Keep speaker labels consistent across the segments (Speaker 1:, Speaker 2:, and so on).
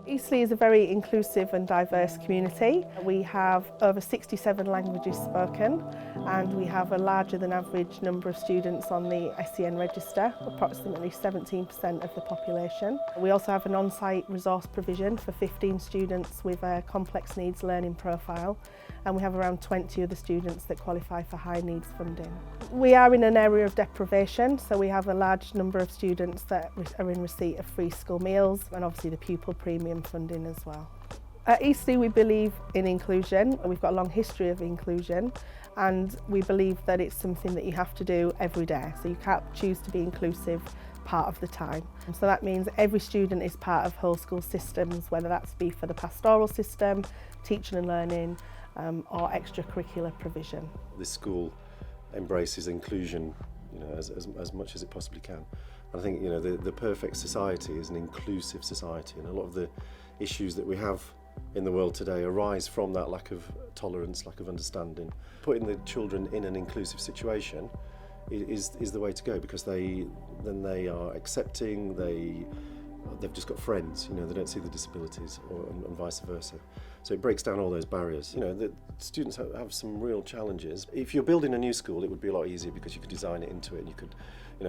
Speaker 1: Istlee is a very inclusive and diverse community. We have over 67 languages spoken, and we have a larger than average number of students on the SEN register, approximately 17% of the population. We also have an on-site resource provision for 15 students with a complex needs learning profile, and we have around 20 other students that qualify for high needs funding. We are in an area of deprivation, so we have a large number of students that are in receipt of free school meals, and obviously the pupil premium funding as well. At Istlee we believe in inclusion. We've got a long history of inclusion, and we believe that it's something that you have to do every day, so you can't choose to be inclusive part of the time. So that means every student is part of whole school systems, whether that's be for the pastoral system, teaching and learning, or extracurricular provision.
Speaker 2: This school embraces inclusion, as much as it possibly can. And I think the perfect society is an inclusive society, and a lot of the issues that we have in the world today arise from that lack of tolerance, lack of understanding. Putting the children in an inclusive situation is the way to go, because they are accepting, they've just got friends, they don't see the disabilities, and vice versa. So it breaks down all those barriers. The students have some real challenges. If you're building a new school, it would be a lot easier because you could design it into it, and you could,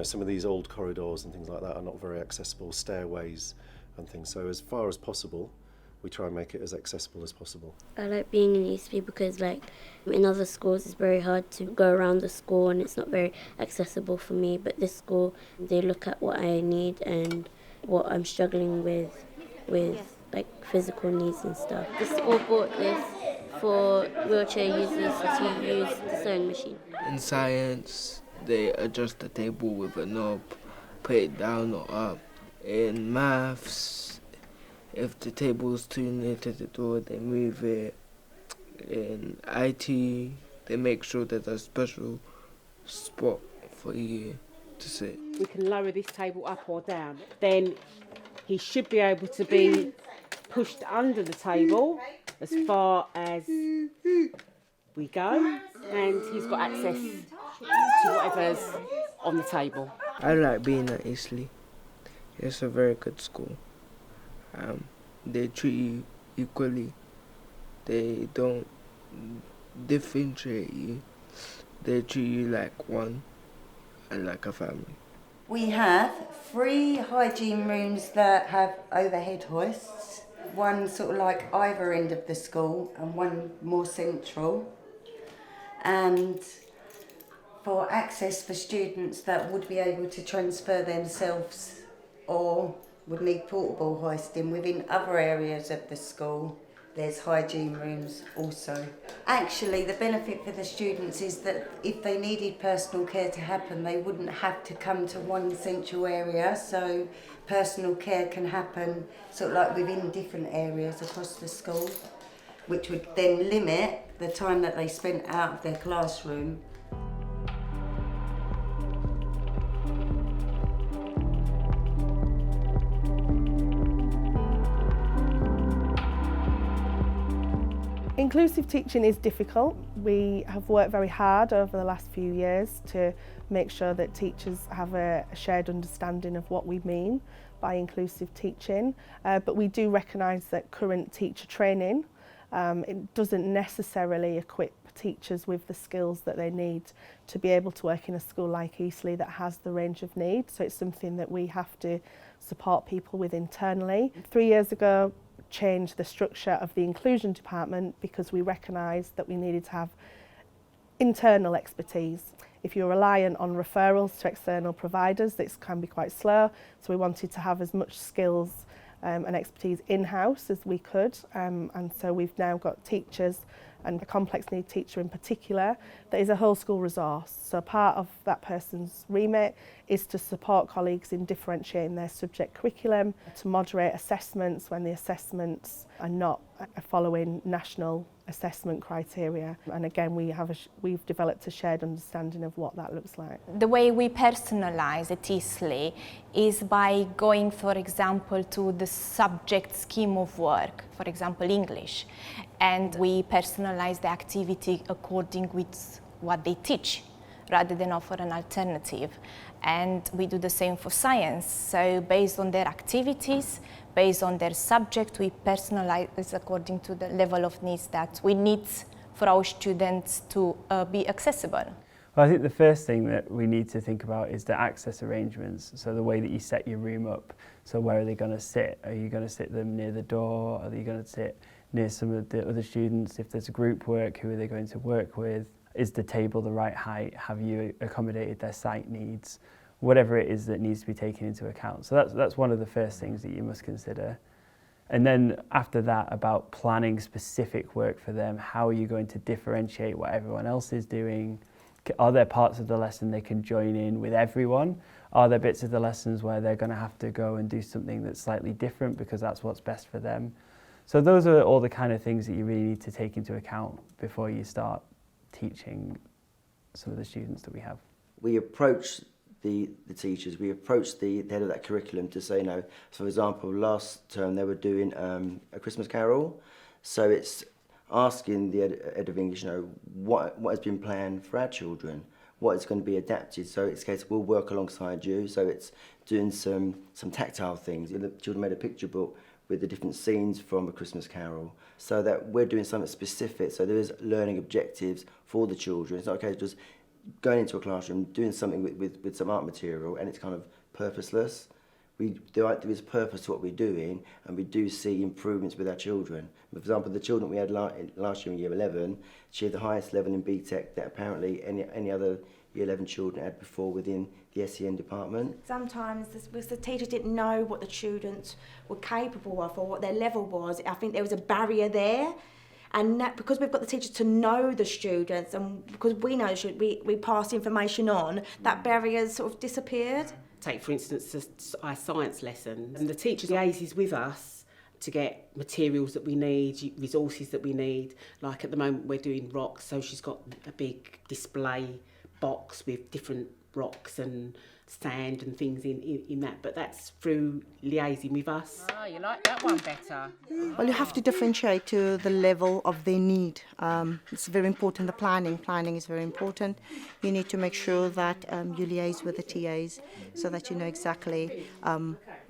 Speaker 2: some of these old corridors and things like that are not very accessible, stairways and things. So as far as possible, we try and make it as accessible as possible.
Speaker 3: I like being in Istlee because in other schools it's very hard to go around the school and it's not very accessible for me, but this school, they look at what I need and what I'm struggling with physical needs and stuff. The school bought this for wheelchair users to use the sewing machine.
Speaker 4: In science, they adjust the table with a knob, put it down or up. In maths, if the table's too near to the door, they move it. In IT, they make sure there's a special spot for you to sit.
Speaker 5: We can lower this table up or down. Then he should be able to be pushed under the table as far as we go, and he's got access to whatever's on the table.
Speaker 4: I like being at Istlee. It's a very good school. They treat you equally. They don't differentiate you. They treat you like one and like a family.
Speaker 6: We have 3 hygiene rooms that have overhead hoists, one sort of like either end of the school and one more central. And for access for students that would be able to transfer themselves or would need portable hoisting within other areas of the school, there's hygiene rooms also. Actually, the benefit for the students is that if they needed personal care to happen, they wouldn't have to come to one central area, so personal care can happen sort of like within different areas across the school, which would then limit the time that they spent out of their classroom.
Speaker 1: Inclusive teaching is difficult. We have worked very hard over the last few years to make sure that teachers have a shared understanding of what we mean by inclusive teaching, but we do recognise that current teacher training it doesn't necessarily equip teachers with the skills that they need to be able to work in a school like Istlee that has the range of needs. So it's something that we have to support people with internally. 3 years ago, changed the structure of the inclusion department because we recognised that we needed to have internal expertise. If you're reliant on referrals to external providers, this can be quite slow, so we wanted to have as much skills and expertise in-house as we could, and so we've now got teachers, and a complex need teacher in particular, that is a whole school resource. So part of that person's remit is to support colleagues in differentiating their subject curriculum, to moderate assessments when the assessments are not following national assessment criteria. And again, we've developed a shared understanding of what that looks like.
Speaker 7: The way we personalise at Istlee is by going, for example, to the subject scheme of work, for example, English, and we personalise the activity according with what they teach. rather than offer an alternative. And we do the same for science. So based on their activities, based on their subject, we personalize according to the level of needs that we need for our students to be accessible.
Speaker 8: Well, I think the first thing that we need to think about is the access arrangements. So the way that you set your room up. So where are they going to sit? Are you going to sit them near the door? Are you going to sit near some of the other students? If there's a group work, who are they going to work with? Is the table the right height? Have you accommodated their sight needs? Whatever it is that needs to be taken into account. So that's one of the first things that you must consider. And then after that, about planning specific work for them. How are you going to differentiate what everyone else is doing? Are there parts of the lesson they can join in with everyone? Are there bits of the lessons where they're going to have to go and do something that's slightly different because that's what's best for them? So those are all the kind of things that you really need to take into account before you start teaching some of the students that we have.
Speaker 9: We approach the teachers, we approach the head of that curriculum to say no. So for example, last term they were doing a Christmas carol. So it's asking the head of English, what has been planned for our children, what is going to be adapted. So it's a case we'll work alongside you. So it's doing some tactile things. The children made a picture book with the different scenes from a Christmas carol, so that we're doing something specific. So there is learning objectives for the children. It's not okay just going into a classroom, doing something with some art material, and it's kind of purposeless. There is purpose to what we're doing, and we do see improvements with our children. For example, the children we had last year in Year 11 achieved the highest level in BTEC that apparently any other Year 11 children had before within the SEN department.
Speaker 10: Sometimes the teachers didn't know what the students were capable of or what their level was. I think there was a barrier there. And that, because we've got the teachers to know the students, and because we know we pass information on, that barrier's sort of disappeared.
Speaker 5: Take, for instance, our science lesson, and the teacher liaises with us to get materials that we need, resources that we need. Like at the moment we're doing rocks, so she's got a big display box with different rocks and sand and things in that, but that's through liaising with us.
Speaker 11: Ah, you like that one better?
Speaker 12: Well, you have to differentiate to the level of their need. It's very important, the planning is very important. You need to make sure that you liaise with the TAs so that you know exactly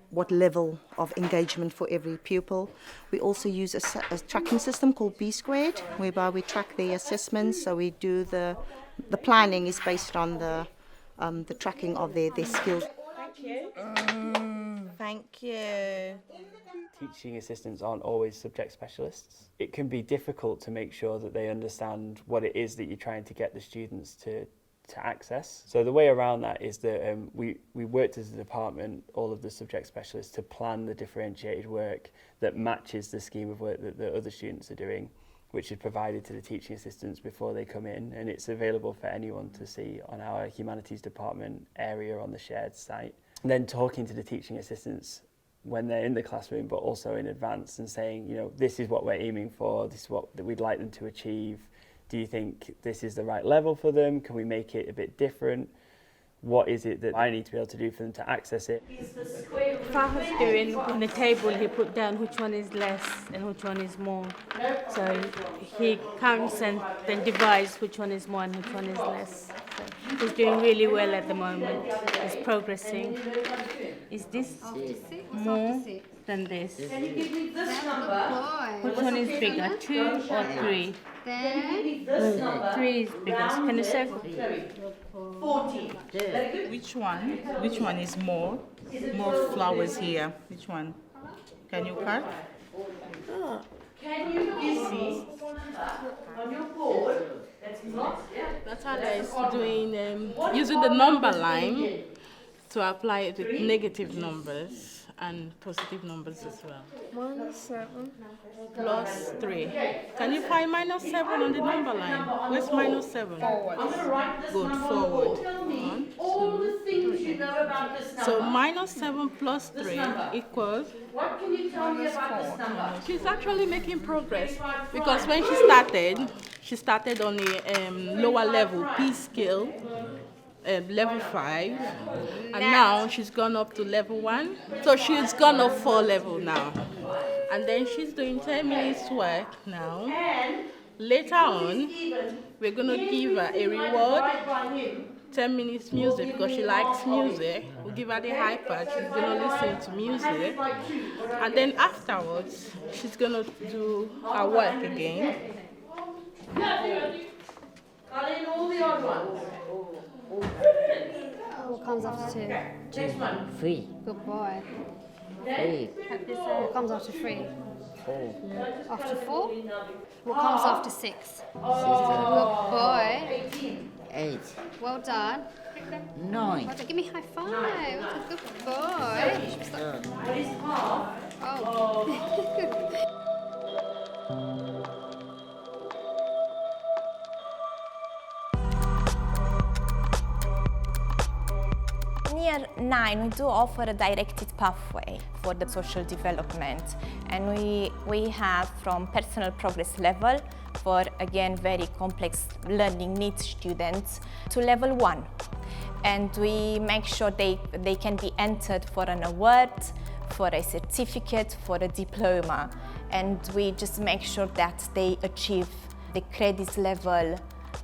Speaker 12: what level of engagement for every pupil. We also use a tracking system called B Squared, whereby we track the assessments, so we do the planning is based on the tracking of their skills.
Speaker 5: Thank you.
Speaker 10: Thank you.
Speaker 8: Teaching assistants aren't always subject specialists. It can be difficult to make sure that they understand what it is that you're trying to get the students to access. So the way around that is that we worked as a department, all of the subject specialists, to plan the differentiated work that matches the scheme of work that the other students are doing, which is provided to the teaching assistants before they come in, and it's available for anyone to see on our humanities department area on the shared site. And then talking to the teaching assistants when they're in the classroom, but also in advance, and saying, this is what we're aiming for, this is what we'd like them to achieve. Do you think this is the right level for them? Can we make it a bit different? What is it that I need to be able to do for them to access it?
Speaker 13: Fahad's doing on the table, he put down which one is less and which one is more. So he counts and then divides which one is more and which one is less. So he's doing really well at the moment. He's progressing. Is this more than this?
Speaker 14: Can you give me this number?
Speaker 13: Which one is bigger, 2 or 3?
Speaker 14: Then
Speaker 13: 3 is bigger. Can you say?
Speaker 14: 14.
Speaker 15: Which one is more? More flowers here. Which one? Can you cut?
Speaker 14: Can you give me on your board?
Speaker 16: That's how they're doing, using the number line to apply it with negative numbers and positive numbers as well.
Speaker 13: -7
Speaker 16: plus 3. Can you find -7 on the number line? Where's -7?
Speaker 14: Forward. I'm going to write this
Speaker 16: Good,
Speaker 14: number.
Speaker 16: forward.
Speaker 14: Tell me all the things you know about this number.
Speaker 16: So -7 plus 3 equals.
Speaker 14: What can you tell me about this number?
Speaker 16: She's actually making progress because when she started on the lower level P scale, level 5, and now she's gone up to level 1. So she's gone up 4 levels now. And then she's doing 10 minutes work now. Later on, we're going to give her a reward, 10 minutes music, because she likes music. We'll give her the iPad, she's going to listen to music. And then afterwards, she's going to do her work again.
Speaker 14: All the odd ones.
Speaker 11: What comes after 2?
Speaker 17: 3.
Speaker 11: Good boy.
Speaker 17: 3.
Speaker 11: What comes after 3?
Speaker 17: 4.
Speaker 11: After 4? What comes after 6? Good boy.
Speaker 17: 8.
Speaker 11: Well done.
Speaker 17: 9.
Speaker 11: Well done. Give me a high five. That's a good boy.
Speaker 14: What is half?
Speaker 11: Oh.
Speaker 7: In Year 9, we do offer a directed pathway for the social development, and we have from personal progress level for, again, very complex learning needs students to level 1. And we make sure they can be entered for an award, for a certificate, for a diploma, and we just make sure that they achieve the credit level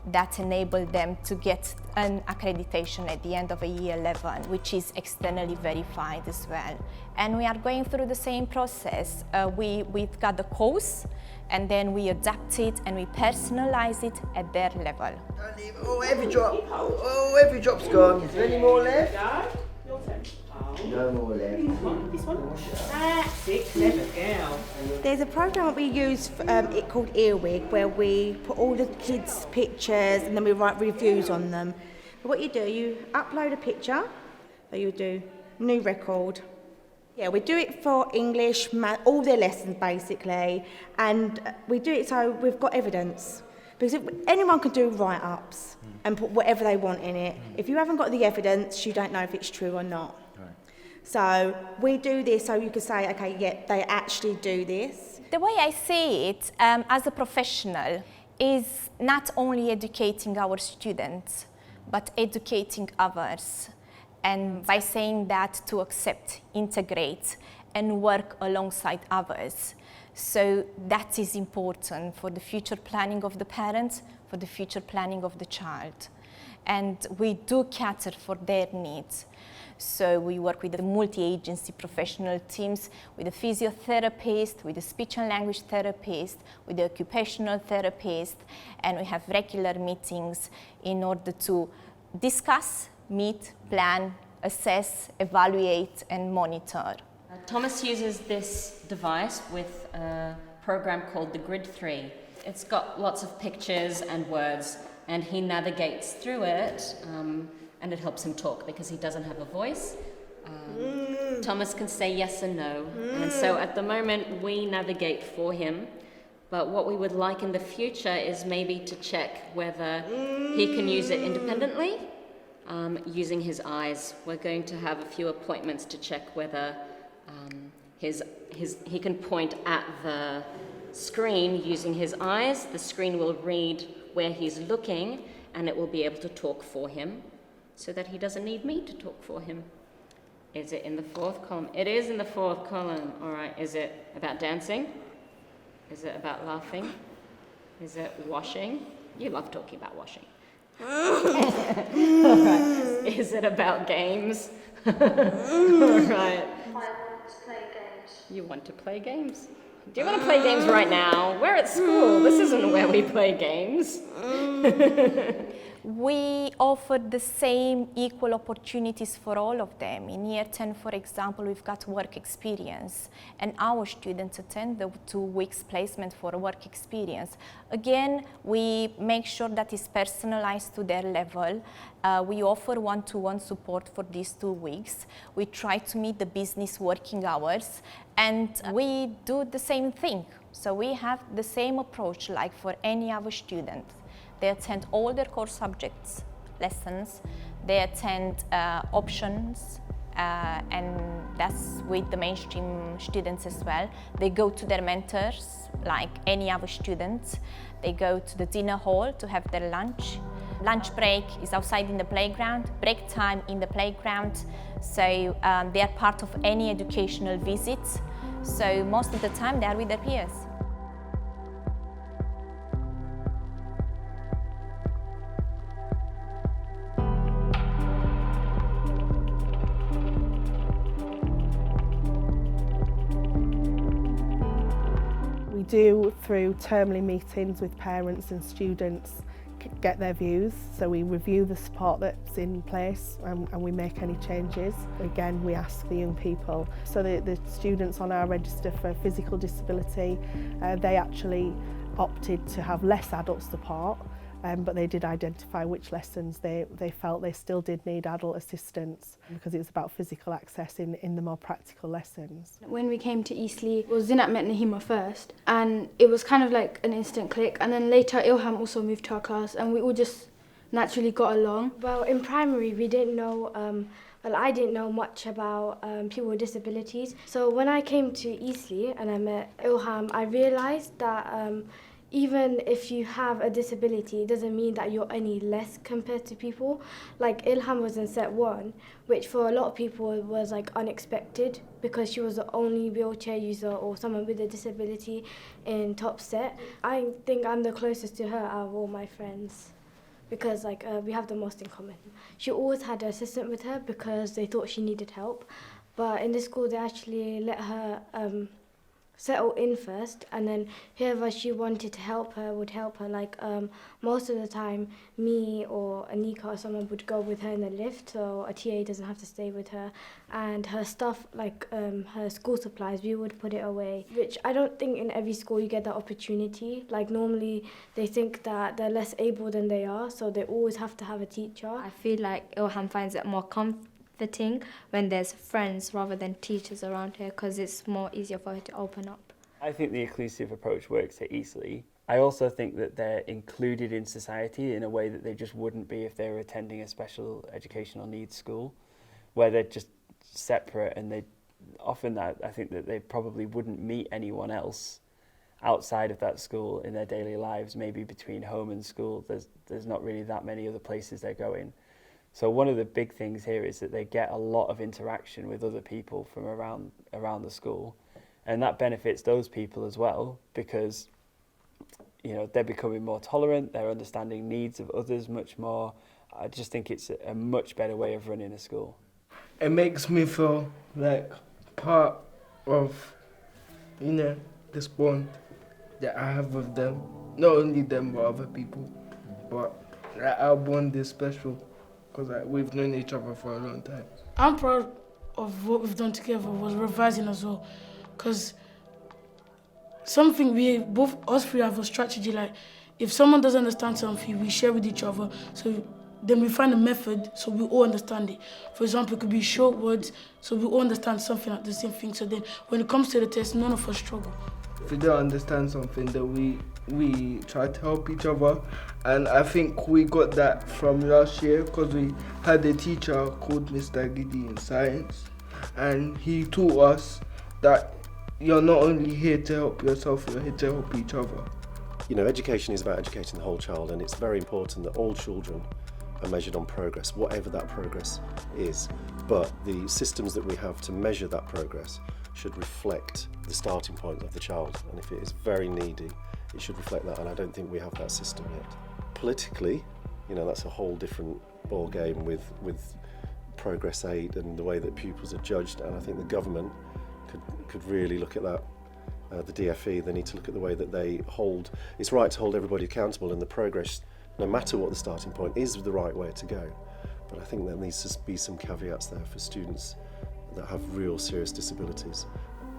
Speaker 7: that enable them to get an accreditation at the end of a year 11, which is externally verified as well. And we are going through the same process. We've got the course, and then we adapt it and we personalize it at their level.
Speaker 9: Oh, every drop's gone. Is there any more left? No more left.
Speaker 5: This one? That's it, clever girl. There's a program that we use called Earwig, where we put all the kids' pictures and then we write reviews on them. But what you do, you upload a picture, or you do new record. Yeah, we do it for English, math, all their lessons basically, and we do it so we've got evidence. Because anyone can do write-ups and put whatever they want in it. If you haven't got the evidence, you don't know if it's true or not. So we do this so you can say, okay, yeah, they actually do this.
Speaker 7: The way I see it as a professional is not only educating our students, but educating others. And by saying that, to accept, integrate, and work alongside others. So that is important for the future planning of the parents, for the future planning of the child. And we do cater for their needs. So we work with the multi-agency professional teams, with the physiotherapist, with the speech and language therapist, with the occupational therapist, and we have regular meetings in order to discuss, meet, plan, assess, evaluate, and monitor.
Speaker 18: Thomas uses this device with a program called the Grid 3. It's got lots of pictures and words, and he navigates through it, and it helps him talk because he doesn't have a voice. Thomas can say yes and no, and so at the moment we navigate for him, but what we would like in the future is maybe to check whether he can use it independently, using his eyes. We're going to have a few appointments to check whether he can point at the screen using his eyes. The screen will read where he's looking, and it will be able to talk for him, so that he doesn't need me to talk for him. Is it in the 4th column? It is in the 4th column. All right. Is it about dancing? Is it about laughing? Is it washing? You love talking about washing. All right. Is it about games? All right.
Speaker 14: I want to play games.
Speaker 18: You want to play games? Do you want to play games right now? We're at school. This isn't where we play games.
Speaker 7: We offer the same equal opportunities for all of them. In year 10, for example, we've got work experience, and our students attend the 2 weeks placement for work experience. Again, we make sure that it's personalized to their level. We offer one-to-one support for these 2 weeks. We try to meet the business working hours, and we do the same thing. So we have the same approach like for any other student. They attend all their core subjects, lessons. They attend options, and that's with the mainstream students as well. They go to their mentors, like any other students. They go to the dinner hall to have their lunch. Lunch break is outside in the playground, break time in the playground. So they are part of any educational visits. So most of the time they are with their peers.
Speaker 1: do, through termly meetings with parents and students, get their views. So we review the support that's in place and we make any changes. Again, we ask the young people. So the students on our register for physical disability, they actually opted to have less adult support, but they did identify which lessons they felt they still did need adult assistance, because it was about physical access in the more practical lessons.
Speaker 19: When we came to Eastleigh, well, Zinat met Nahima first, and it was kind of like an instant click, and then later Ilham also moved to our class and we all just naturally got along.
Speaker 20: Well, in primary we didn't know, I didn't know much about people with disabilities. So when I came to Eastleigh and I met Ilham, I realised that even if you have a disability, it doesn't mean that you're any less compared to people. Like Ilham was in set 1, which for a lot of people was like unexpected, because she was the only wheelchair user or someone with a disability in top set. I think I'm the closest to her out of all my friends, because we have the most in common. She always had an assistant with her because they thought she needed help, but in this school they actually let her settle in first, and then whoever she wanted to help her would help her. Most of the time, me or Anika or someone would go with her in the lift, so a TA doesn't have to stay with her. And her stuff, her school supplies, we would put it away, which I don't think in every school you get that opportunity. Normally they think that they're less able than they are, so they always have to have a teacher.
Speaker 21: I feel like Ilham finds it more comforting when there's friends rather than teachers around her, because it's more easier for her to open up.
Speaker 8: I think the inclusive approach works at Eastleigh. I also think that they're included in society in a way that they just wouldn't be if they were attending a special educational needs school, where they're just separate, and I think that they probably wouldn't meet anyone else outside of that school in their daily lives. Maybe between home and school, there's not really that many other places they're going. So one of the big things here is that they get a lot of interaction with other people from around the school, and that benefits those people as well, because they're becoming more tolerant, they're understanding needs of others much more. I just think it's a much better way of running a school.
Speaker 4: It makes me feel like part of this bond that I have with them. Not only them but other people, but our bond is special, because we've known each other for a long time.
Speaker 22: I'm proud of what we've done together, was revising as well, because something us three have a strategy. If someone doesn't understand something, we share with each other, so then we find a method so we all understand it. For example, it could be short words, so we all understand something like the same thing, so then when it comes to the test, none of us struggle.
Speaker 4: If we don't understand something, then we try to help each other, and I think we got that from last year, because we had a teacher called Mr. Gidi in science, and he taught us that you're not only here to help yourself, you're here to help each other.
Speaker 2: Education is about educating the whole child, and it's very important that all children are measured on progress, whatever that progress is. But the systems that we have to measure that progress should reflect the starting point of the child, and if it is very needy, it should reflect that, and I don't think we have that system yet. Politically, that's a whole different ball game with progress aid and the way that pupils are judged, and I think the government could really look at that. The DFE, they need to look at the way that they hold. It's right to hold everybody accountable, and the progress, no matter what the starting point, is the right way to go. But I think there needs to be some caveats there for students that have real serious disabilities.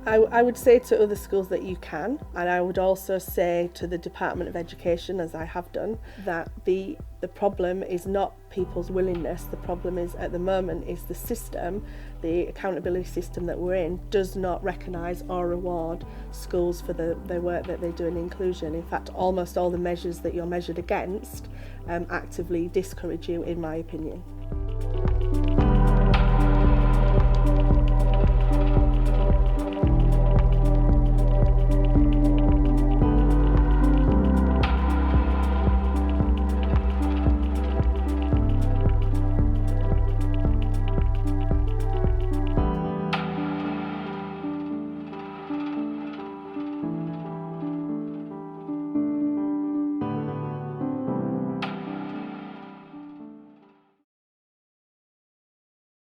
Speaker 1: I would say to other schools that you can, and I would also say to the Department of Education, as I have done, that the problem is not people's willingness. The problem is, at the moment, is the system, the accountability system that we're in, does not recognise or reward schools for the work that they do in inclusion. In fact, almost all the measures that you're measured against actively discourage you, in my opinion.